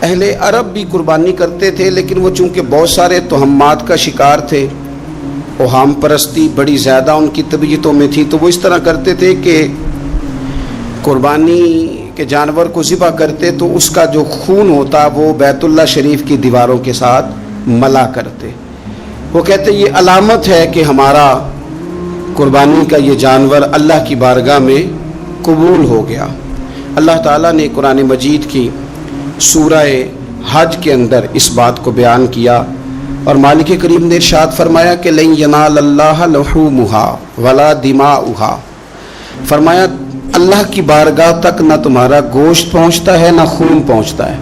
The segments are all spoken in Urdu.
اہل عرب بھی قربانی کرتے تھے، لیکن وہ چونکہ بہت سارے توہمات کا شکار تھے، اوہام پرستی بڑی زیادہ ان کی طبیعتوں میں تھی، تو وہ اس طرح کرتے تھے کہ قربانی کے جانور کو ذبح کرتے تو اس کا جو خون ہوتا وہ بیت اللہ شریف کی دیواروں کے ساتھ ملا کرتے۔ وہ کہتے یہ علامت ہے کہ ہمارا قربانی کا یہ جانور اللہ کی بارگاہ میں قبول ہو گیا۔ اللہ تعالیٰ نے قرآن مجید کی سورہ حج کے اندر اس بات کو بیان کیا، اور مالک کریم نے ارشاد فرمایا کہ لن ینال اللہ لحومها ولا دماؤها، فرمایا اللہ کی بارگاہ تک نہ تمہارا گوشت پہنچتا ہے نہ خون پہنچتا ہے۔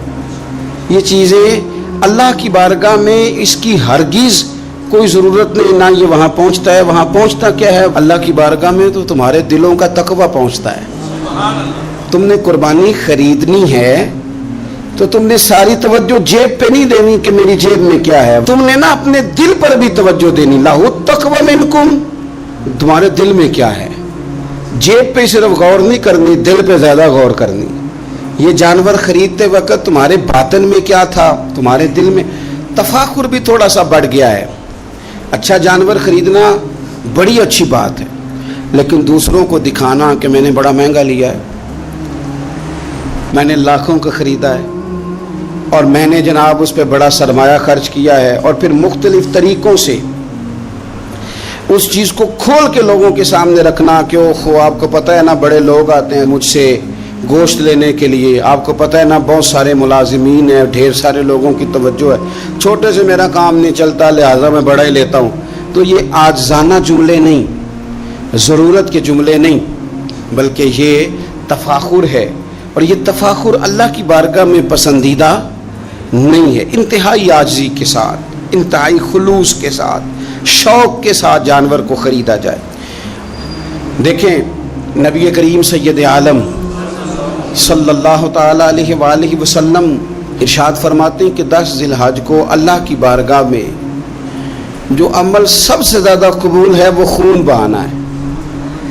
یہ چیزیں اللہ کی بارگاہ میں اس کی ہرگز کوئی ضرورت نہیں، نہ یہ وہاں پہنچتا ہے۔ وہاں پہنچتا کیا ہے؟ اللہ کی بارگاہ میں تو تمہارے دلوں کا تقویٰ پہنچتا ہے۔ تم نے قربانی خریدنی ہے تو تم نے ساری توجہ جیب پہ نہیں دینی کہ میری جیب میں کیا ہے، تم نے نا اپنے دل پر بھی توجہ دینی۔ لاہو التقویٰ منکم، تمہارے دل میں کیا ہے۔ جیب پہ صرف غور نہیں کرنی، دل پہ زیادہ غور کرنی۔ یہ جانور خریدتے وقت تمہارے باطن میں کیا تھا، تمہارے دل میں۔ تفاخر بھی تھوڑا سا بڑھ گیا ہے۔ اچھا جانور خریدنا بڑی اچھی بات ہے، لیکن دوسروں کو دکھانا کہ میں نے بڑا مہنگا لیا ہے، میں نے لاکھوں کا خریدا ہے، اور میں نے جناب اس پہ بڑا سرمایہ خرچ کیا ہے، اور پھر مختلف طریقوں سے اس چیز کو کھول کے لوگوں کے سامنے رکھنا کہ وہ آپ کو پتہ ہے نا بڑے لوگ آتے ہیں مجھ سے گوشت لینے کے لیے، آپ کو پتہ ہے نا بہت سارے ملازمین ہیں، ڈھیر سارے لوگوں کی توجہ ہے، چھوٹے سے میرا کام نہیں چلتا لہٰذا میں بڑا ہی لیتا ہوں۔ تو یہ عاجزانہ جملے نہیں، ضرورت کے جملے نہیں، بلکہ یہ تفاخر ہے، اور یہ تفاخر اللہ کی بارگاہ میں پسندیدہ نہیں ہے۔ انتہائی عاجزی کے ساتھ، انتہائی خلوص کے ساتھ، شوق کے ساتھ جانور کو خریدا جائے۔ دیکھیں نبی کریم سید عالم صلی اللہ تعالی علیہ وآلہ وسلم ارشاد فرماتے ہیں کہ 10 ذی الحج کو اللہ کی بارگاہ میں جو عمل سب سے زیادہ قبول ہے وہ خون بہانا ہے۔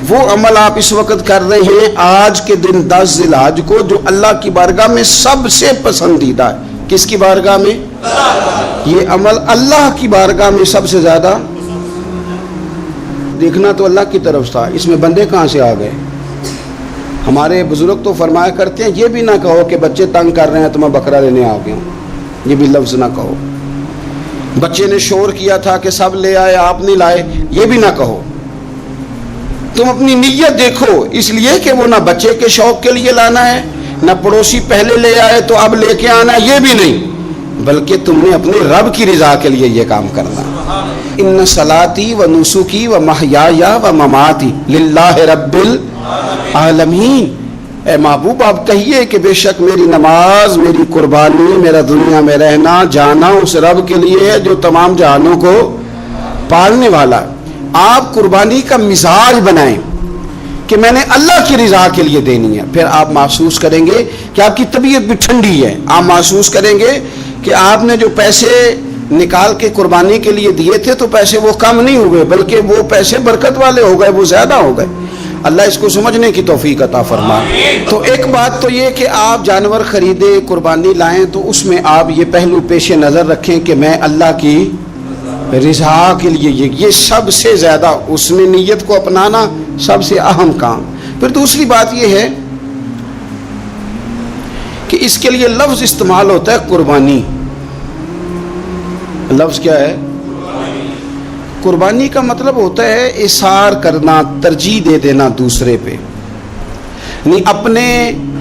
وہ عمل آپ اس وقت کر رہے ہیں آج کے دن 10 ذی الحج کو، جو اللہ کی بارگاہ میں سب سے پسندیدہ ہے۔ کس کی بارگاہ میں؟ یہ عمل اللہ کی بارگاہ میں سب سے زیادہ۔ دیکھنا تو اللہ کی طرف تھا، اس میں بندے کہاں سے آ گئے؟ ہمارے بزرگ تو فرمایا کرتے ہیں یہ بھی نہ کہو کہ بچے تنگ کر رہے ہیں تو میں بکرا لینے آ گیا ہوں، یہ بھی لفظ نہ کہو۔ بچے نے شور کیا تھا کہ سب لے آئے آپ نہیں لائے، یہ بھی نہ کہو۔ تم اپنی نیت دیکھو، اس لیے کہ وہ نہ بچے کے شوق کے لیے لانا ہے، نہ پڑوسی پہلے لے آئے تو اب لے کے آنا، یہ بھی نہیں، بلکہ تم نے اپنے رب کی رضا کے لیے یہ کام کرنا۔ ان صلاتی و نسکی و محیای و مماتی للہ رب العالمین۔ اے محبوب آپ کہیے کہ بے شک میری نماز، میری قربانی، میرا دنیا میں رہنا جانا اس رب کے لیے ہے جو تمام جہانوں کو پالنے والا۔ آپ قربانی کا مزاج بنائیں کہ میں نے اللہ کی رضا کے لیے دینی ہے، پھر آپ محسوس کریں گے کہ آپ کی طبیعت بھی ٹھنڈی ہے۔ آپ محسوس کریں گے کہ آپ نے جو پیسے نکال کے قربانی کے لیے دیے تھے تو پیسے وہ کم نہیں ہوئے، بلکہ وہ پیسے برکت والے ہو گئے، وہ زیادہ ہو گئے۔ اللہ اس کو سمجھنے کی توفیق عطا فرمائے۔ تو ایک بات تو یہ کہ آپ جانور خریدیں، قربانی لائیں، تو اس میں آپ یہ پہلو پیش نظر رکھیں کہ میں اللہ کی رضا کے لیے، یہ سب سے زیادہ اس میں نیت کو اپنانا سب سے اہم کام۔ پھر دوسری بات یہ ہے کہ اس کے لیے لفظ استعمال ہوتا ہے قربانی۔ لفظ کیا ہے؟ قربانی کا مطلب ہوتا ہے اثار کرنا، ترجیح دے دینا دوسرے پہ، یعنی اپنے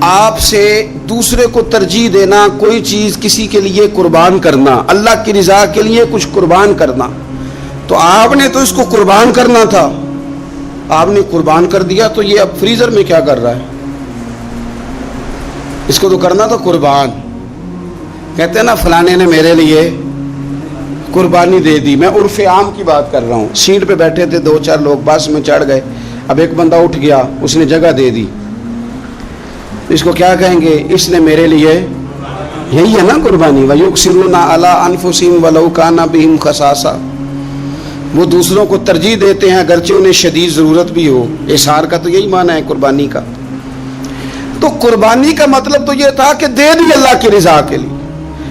آپ سے دوسرے کو ترجیح دینا، کوئی چیز کسی کے لیے قربان کرنا، اللہ کی رضا کے لیے کچھ قربان کرنا۔ تو آپ نے تو اس کو قربان کرنا تھا، آپ نے قربان کر دیا، تو یہ اب فریزر میں کیا کر رہا ہے؟ اس کو تو کرنا تھا قربان۔ کہتے ہیں نا فلانے نے میرے لیے قربانی دے دی۔ میں عرف عام کی بات کر رہا ہوں، سیٹ پہ بیٹھے تھے 2-4 لوگ، بس میں چڑھ گئے، اب ایک بندہ اٹھ گیا، اس نے جگہ دے دی، اس کو کیا کہیں گے؟ اس نے میرے لیے، یہی ہے نا قربانی۔ وَيُؤْثِرُونَ عَلَىٰ أَنفُسِهِمْ وَلَوْ كَانَ بِهِمْ خَصَاصَةٌ، وہ دوسروں کو ترجیح دیتے ہیں اگرچہ انہیں شدید ضرورت بھی ہو۔ اظہار کا تو یہی معنی ہے قربانی کا۔ تو قربانی کا مطلب تو یہ تھا کہ دے دی اللہ کی رضا کے لیے۔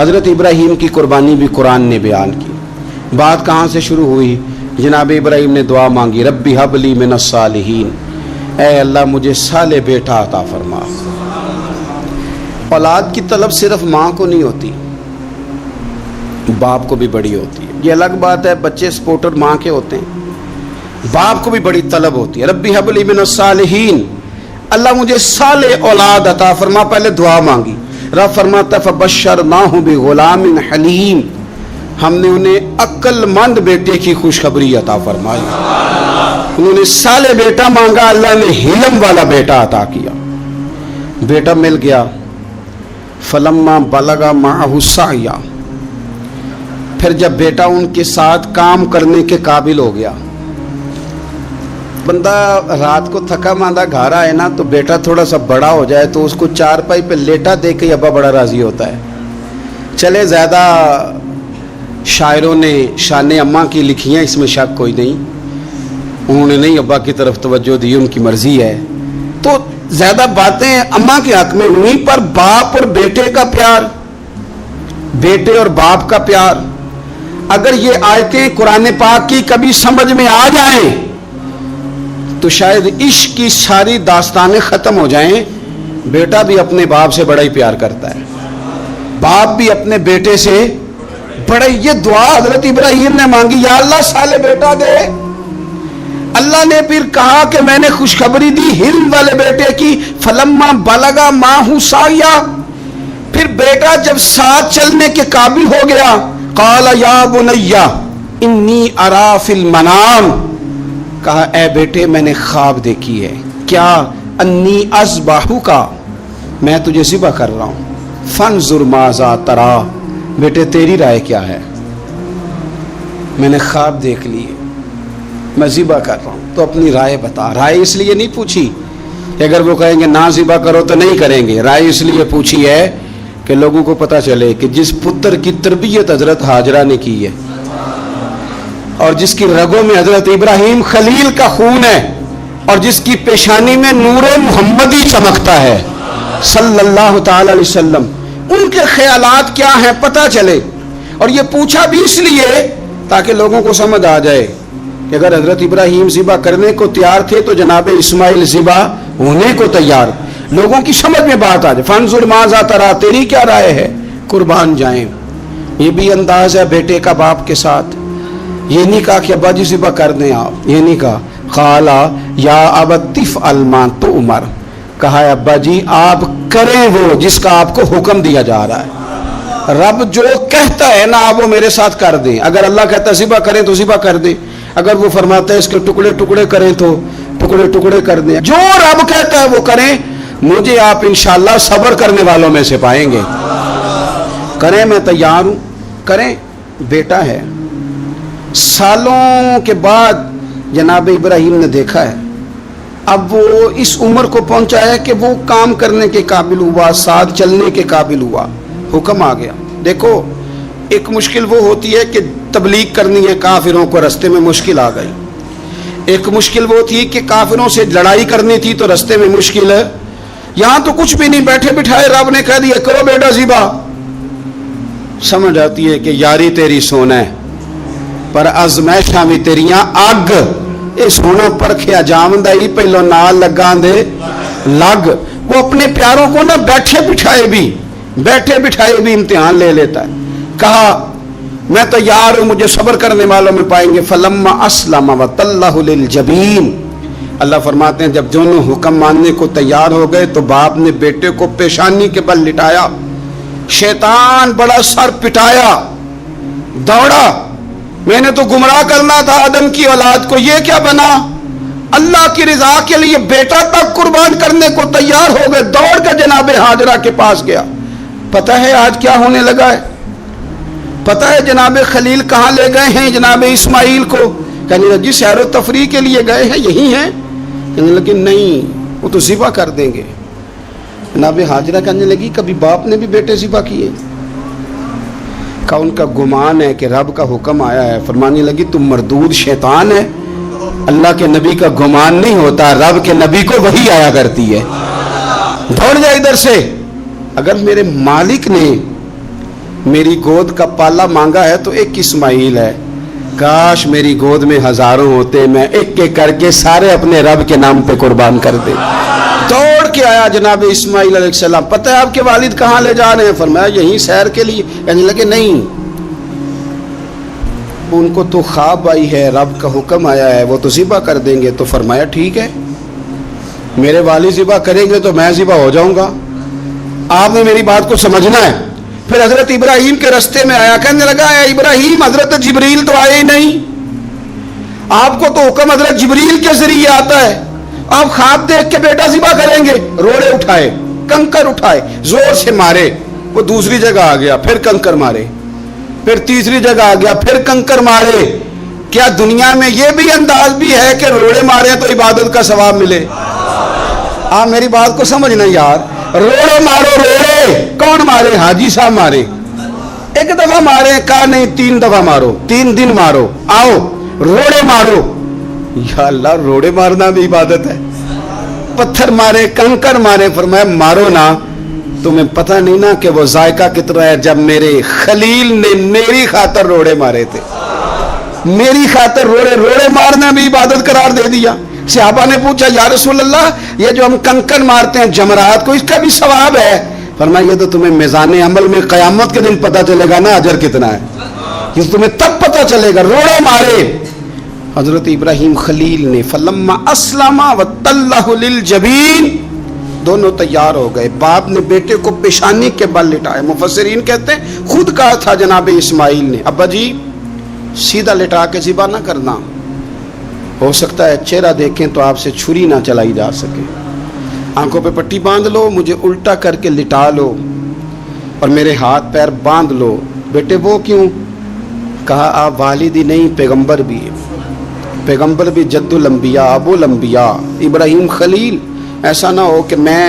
حضرت ابراہیم کی قربانی بھی قرآن نے بیان کی. بات کہاں سے شروع ہوئی؟ جناب ابراہیم نے دعا مانگی ربی ہب لی من الصالحین، اے اللہ مجھے صالح بیٹا عطا فرما. اولاد کی طلب صرف ماں کو نہیں ہوتی، باپ کو بھی بڑی ہوتی ہے. یہ الگ بات ہے بچے سپورٹر ماں کے ہوتے ہیں، باپ کو بھی بڑی طلب ہوتی ہے. ربی حب لی من الصالحین، اللہ مجھے صالح اولاد عطا فرما. پہلے دعا مانگی. رب فرماتا فبشرناہ بغلام حلیم، ہم نے انہیں عقل مند بیٹے کی خوشخبری عطا فرمائی. انہوں نے صالح بیٹا مانگا، اللہ نے حلم والا بیٹا عطا کیا. بیٹا مل گیا. فلما بلغ معہ السعی، پھر جب بیٹا ان کے ساتھ کام کرنے کے قابل ہو گیا. بندہ رات کو تھکا ماندہ گھر آئے نا تو بیٹا تھوڑا سا بڑا ہو جائے تو اس کو چارپائی پہ لیٹا دیکھ کے ابا بڑا راضی ہوتا ہے. چلے زیادہ شاعروں نے شان اماں کی لکھی ہیں، اس میں شک کوئی نہیں، انہوں نے نہیں ابا کی طرف توجہ دی، ان کی مرضی ہے. تو زیادہ باتیں اماں کے حق میں ہوئی، پر باپ اور بیٹے کا پیار، بیٹے اور باپ کا پیار، اگر یہ آیتیں قرآن پاک کی کبھی سمجھ میں آ جائیں تو شاید عشق کی ساری داستانیں ختم ہو جائیں. بیٹا بھی اپنے باپ سے بڑا ہی پیار کرتا ہے، باپ بھی اپنے بیٹے سے بڑا. یہ دعا حضرت ابراہیم نے مانگی، یا اللہ صالح بیٹا دے. اللہ نے پھر کہا کہ میں نے خوشخبری دی حلم والے بیٹے کی. فلما بلغ معہ السعی، پھر بیٹا جب ساتھ چلنے کے قابل ہو گیا، قال یا بنی انی ارا فی المنام، کہا اے بیٹے میں نے خواب دیکھی ہے. کیا؟ انی اذبحک، میں تجھے ذبح کر رہا ہوں. فانظر ماذا تری، بیٹے تیری رائے کیا ہے؟ میں نے خواب دیکھ لی، میں ذبح کر رہا ہوں، تو اپنی رائے بتا. رائے اس لیے نہیں پوچھی کہ اگر وہ کہیں گے نہ ذبح کرو تو نہیں کریں گے. رائے اس لیے پوچھی ہے کہ لوگوں کو پتہ چلے کہ جس پتر کی تربیت حضرت ہاجرہ نے کی ہے اور جس کی رگوں میں حضرت ابراہیم خلیل کا خون ہے اور جس کی پیشانی میں نور محمدی چمکتا ہے صلی اللہ تعالی علیہ وسلم، ان کے خیالات کیا ہیں پتہ چلے. اور یہ پوچھا بھی اس لیے تاکہ لوگوں کو سمجھ آ جائے کہ اگر حضرت ابراہیم ذبح کرنے کو تیار تھے تو جناب اسماعیل ذبح ہونے کو تیار. لوگوں کی سمجھ میں بات آ جائے. فانظر ماذا تری، تیری کیا رائے ہے؟ قربان جائیں. یہ بھی انداز ہے بیٹے کا باپ کے ساتھ. یہ نہیں کہا کہ ابا جی ذبح کر دیں آپ، یہ نہیں کہا. قالا یا ابت افعل ما تؤمر، کہا ہے ابا جی آپ کریں وہ جس کا آپ کو حکم دیا جا رہا ہے. رب جو کہتا ہے نا آپ وہ میرے ساتھ کر دیں. اگر اللہ کہتا ہے ذبح کریں تو ذبح کر دیں، اگر وہ فرماتا ہے اس کے ٹکڑے ٹکڑے کریں تو ٹکڑے ٹکڑے کر دیں. جو رب کہتا ہے وہ کریں. مجھے آپ انشاءاللہ صبر کرنے والوں میں سے پائیں گے. کریں، میں تیار ہوں، کریں. بیٹا ہے. سالوں کے بعد جناب ابراہیم نے دیکھا ہے اب وہ اس عمر کو پہنچا ہے کہ وہ کام کرنے کے قابل ہوا، ساتھ چلنے کے قابل ہوا. حکم آ گیا. دیکھو ایک مشکل وہ ہوتی ہے کہ تبلیغ کرنی ہے، کافروں کو رستے میں مشکل آ گئی. ایک مشکل وہ تھی کہ کافروں سے لڑائی کرنی تھی تو رستے میں مشکل ہے. یہاں تو کچھ بھی نہیں، بیٹھے بٹھائے رب نے کہہ دیا کرو بیٹا ذبح. سمجھ آتی ہے کہ یاری تیری سونا ہے پر ازمائشاں بھی تیریاں اگ. اے سونا پرکھیا جامدہ ہی پہلو نال لگان دے لگ. وہ اپنے پیاروں کو نہ بیٹھے بٹھائے بھی امتحان لے لیتا ہے. کہا میں تیار ہوں، مجھے صبر کرنے والوں میں پائیں گے. فلما اسلم وتلہ للجبین، اللہ فرماتے ہیں جب دونوں حکم ماننے کو تیار ہو گئے تو باپ نے بیٹے کو پیشانی کے بل لٹایا. شیطان بڑا سر پٹایا، دوڑا. میں نے تو گمراہ کرنا تھا آدم کی اولاد کو، یہ کیا بنا؟ اللہ کی رضا کے لیے بیٹا تک قربان کرنے کو تیار ہو گئے. دوڑ کر جناب ہاجرہ کے پاس گیا. پتہ ہے آج کیا ہونے لگا ہے؟ پتہ ہے جناب خلیل کہاں لے گئے ہیں جناب اسماعیل کو؟ کہنے لگی سیر و تفریح کے لیے گئے ہیں، یہی ہیں. کہنے لگی نہیں، وہ تو ذبح کر دیں گے. جناب ہاجرہ کہنے لگی کبھی باپ نے بھی بیٹے ذبح کیے؟ کہا ان کا گمان ہے کہ رب کا حکم آیا ہے. فرمانے لگی تم مردود شیطان ہے، اللہ کے نبی کا گمان نہیں ہوتا، رب کے نبی کو وحی آیا کرتی ہے. دوڑ جائے ادھر سے. اگر میرے مالک نے میری گود کا پالا مانگا ہے تو ایک اسماعیل ہے، کاش میری گود میں ہزاروں ہوتے، میں ایک ایک کر کے سارے اپنے رب کے نام پہ قربان کر دے۔ دوڑ کے آیا جناب اسماعیل علیہ السلام، پتہ ہے آپ کے والد کہاں لے جا رہے ہیں؟ فرمایا یہیں سیر کے لیے۔ کہنے لگے نہیں، ان کو تو خواب آئی ہے، رب کا حکم آیا ہے، وہ تو ذبح کر دیں گے۔ تو فرمایا ٹھیک ہے، میرے والد ذبح کریں گے تو میں ذبح ہو جاؤں گا، آپ نے میری بات کو سمجھنا ہے۔ پھر حضرت ابراہیم کے رستے میں آیا، کہنے لگا اے ابراہیم، حضرت جبریل تو آئے ہی نہیں، آپ کو تو حکم حضرت جبریل کے ذریعے آتا ہے، آپ خواب دیکھ کے بیٹا ذبح کریں گے؟ روڑے اٹھائے، کنکر اٹھائے، زور سے مارے، وہ دوسری جگہ آ گیا، پھر کنکر مارے، پھر تیسری جگہ آ گیا، پھر کنکر مارے۔ کیا دنیا میں یہ بھی انداز بھی ہے کہ روڑے مارے تو عبادت کا ثواب ملے؟ آپ میری بات کو سمجھنا یار، روڑے مارو، روڑے کون مارے؟ حاجی صاحب مارے، ایک دفعہ مارے، کہا نہیں 3 دفعہ مارو، 3 دن مارو، آؤ روڑے مارو۔ یا اللہ، روڑے مارنا بھی عبادت ہے؟ پتھر مارے، کنکر مارے، فرمایا مارو نا، تمہیں پتہ نہیں نا کہ وہ ذائقہ کتنا ہے جب میرے خلیل نے میری خاطر روڑے مارے تھے، میری خاطر روڑے مارنا بھی عبادت قرار دے دیا۔ صحابہ نے پوچھا یا رسول اللہ، یہ جو ہم کنکر مارتے ہیں جمرات کو، اس کا بھی ثواب ہے؟ فرمایا یہ تو تمہیں میزان عمل میں قیامت کے دن پتہ چلے گا نا اجر کتنا ہے، یہ تمہیں تب پتہ چلے گا۔ روڑے مارے حضرت ابراہیم خلیل نے، فلما اسلم وتلہ للجبین، دونوں تیار ہو گئے، باپ نے بیٹے کو پیشانی کے بل لٹایا۔ مفسرین کہتے ہیں خود کہا تھا جناب اسماعیل نے، ابا جی سیدھا لٹا کے ذبح نہ کرنا، ہو سکتا ہے چہرہ دیکھیں تو آپ سے چھری نہ چلائی جا سکے، آنکھوں پہ پٹی باندھ لو، مجھے الٹا کر کے لٹا لو اور میرے ہاتھ پیر باندھ لو۔ بیٹے وہ کیوں؟ کہا آپ والد ہی نہیں، پیغمبر بھی ہے، پیغمبر بھی جد الانبیاء، ابو الانبیاء ابراہیم خلیل، ایسا نہ ہو کہ میں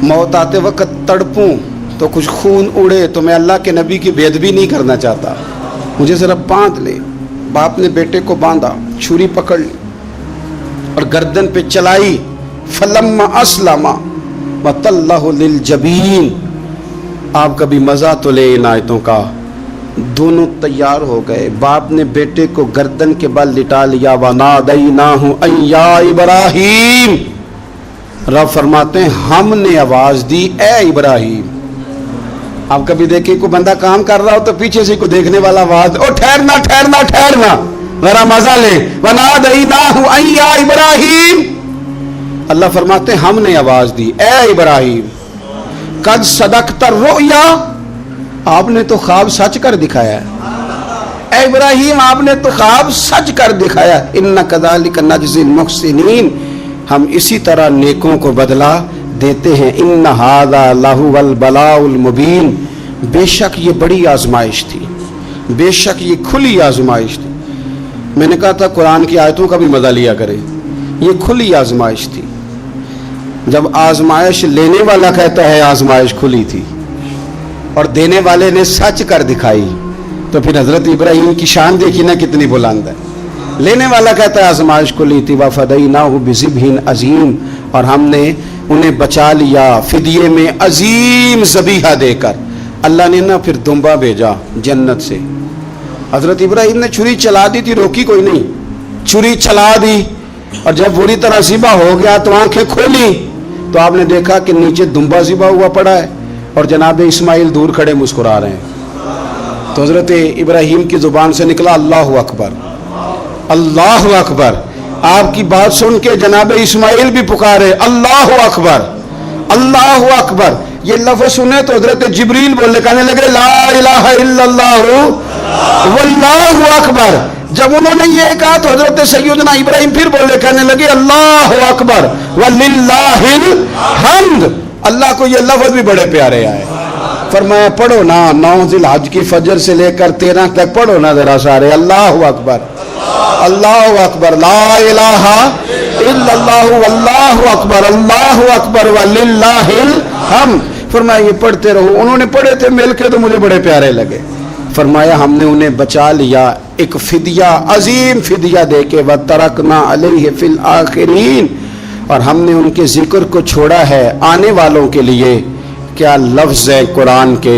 موت آتے وقت تڑپوں تو کچھ خون اڑے، تو میں اللہ کے نبی کی بے ادبی نہیں کرنا چاہتا، مجھے ذرا باندھ لے۔ باپ نے بیٹے کو باندھا، چھری پکڑ لی اور گردن پہ چلائی، فلما اسلم وتلہ للجبین۔ آپ کبھی مزہ تو لے ان آیتوں کا، دونوں تیار ہو گئے، باپ نے بیٹے کو گردن کے بل لٹا لیا، وَنَادَيْنَاهُ أَن يَا إِبْرَاهِيمُ، رب فرماتے ہیں ہم نے آواز دی اے ابراہیم۔ آپ کبھی دیکھیں کوئی بندہ کام کر رہا ہو تو پیچھے سے کوئی دیکھنے والا آواز، او ٹھہرنا ٹھہرنا ٹھہرنا، ذرا مزہ لے، وَنَادَيْنَاهُ أَن يَا إِبْرَاهِيمُ، اللہ فرماتے ہیں ہم نے آواز دی اے ابراہیم، قد صدقت الرؤیا، آپ نے تو خواب سچ کر دکھایا ہے، اے ابراہیم آپ نے تو خواب سچ کر دکھایا، اِنَّ كَذَلِكَ نَجْزِي الْمُحْسِنِينَ، ہم اسی طرح نیکوں کو بدلہ دیتے ہیں، اِنَّ هَذَا لَهُوَ الْبَلَاءُ الْمُبِينُ، بے شک یہ بڑی آزمائش تھی، بے شک یہ کھلی آزمائش تھی۔ میں نے کہا تھا قرآن کی آیتوں کا بھی مزہ لیا کرے، یہ کھلی آزمائش تھی، جب آزمائش لینے والا کہتا ہے آزمائش کھلی تھی اور دینے والے نے سچ کر دکھائی، تو پھر حضرت ابراہیم کی شان دیکھی نا کتنی بلند ہے، لینے والا کہتا ہے آزمائش کھلی تھی، وَفَدَيْنَاهُ بِذِبْحٍ عَظِيمٍ، اور ہم نے انہیں بچا لیا فدیے میں عظیم ذبیحہ دے کر۔ اللہ نے نا پھر دمبا بھیجا جنت سے، حضرت ابراہیم نے چھری چلا دی تھی، روکی کوئی نہیں، چھری چلا دی، اور جب پوری طرح ذبح ہو گیا تو آنکھیں کھولی تو آپ نے دیکھا کہ نیچے دمبا ذبح ہوا پڑا ہے اور جناب اسماعیل دور کھڑے مسکرا رہے ہیں۔ تو حضرت ابراہیم کی زبان سے نکلا اللہ اکبر، اللہ اکبر۔ آپ کی بات سن کے جناب اسماعیل بھی پکارے اللہ اکبر، اللہ اکبر۔ یہ لفظ سنے تو حضرت جبریل بولنے کہنے لگے لا الہ الا اللہ واللہ اکبر۔ جب انہوں نے یہ کہا تو حضرت سیدنا ابراہیم پھر بولے کہنے لگے اللہ اکبر وللہ الحمد۔ اللہ کو یہ لفظ بھی بڑے پیارے آئے، فرمایا پڑھو نا 9 ذی الحج کی فجر سے لے کر 13 تک پڑھو نا ذرا سارے، اللہ اکبر اللہ اکبر، لا الہ الا اللہ واللہ اکبر، اللہ اکبر وللہ الحمد۔ فرمایا یہ پڑھتے رہو۔ انہوں نے پڑھے تھے مل کے تو مجھے بڑے پیارے لگے۔ فرمایا ہم نے انہیں بچا لیا ایک فدیہ، عظیم فدیہ دے کے، وَتَرَكْنَا عَلَيْهِ فِي الْآخِرِينَ، اور ہم نے ان کے ذکر کو چھوڑا ہے آنے والوں کے لیے۔ کیا لفظ ہے قرآن کے،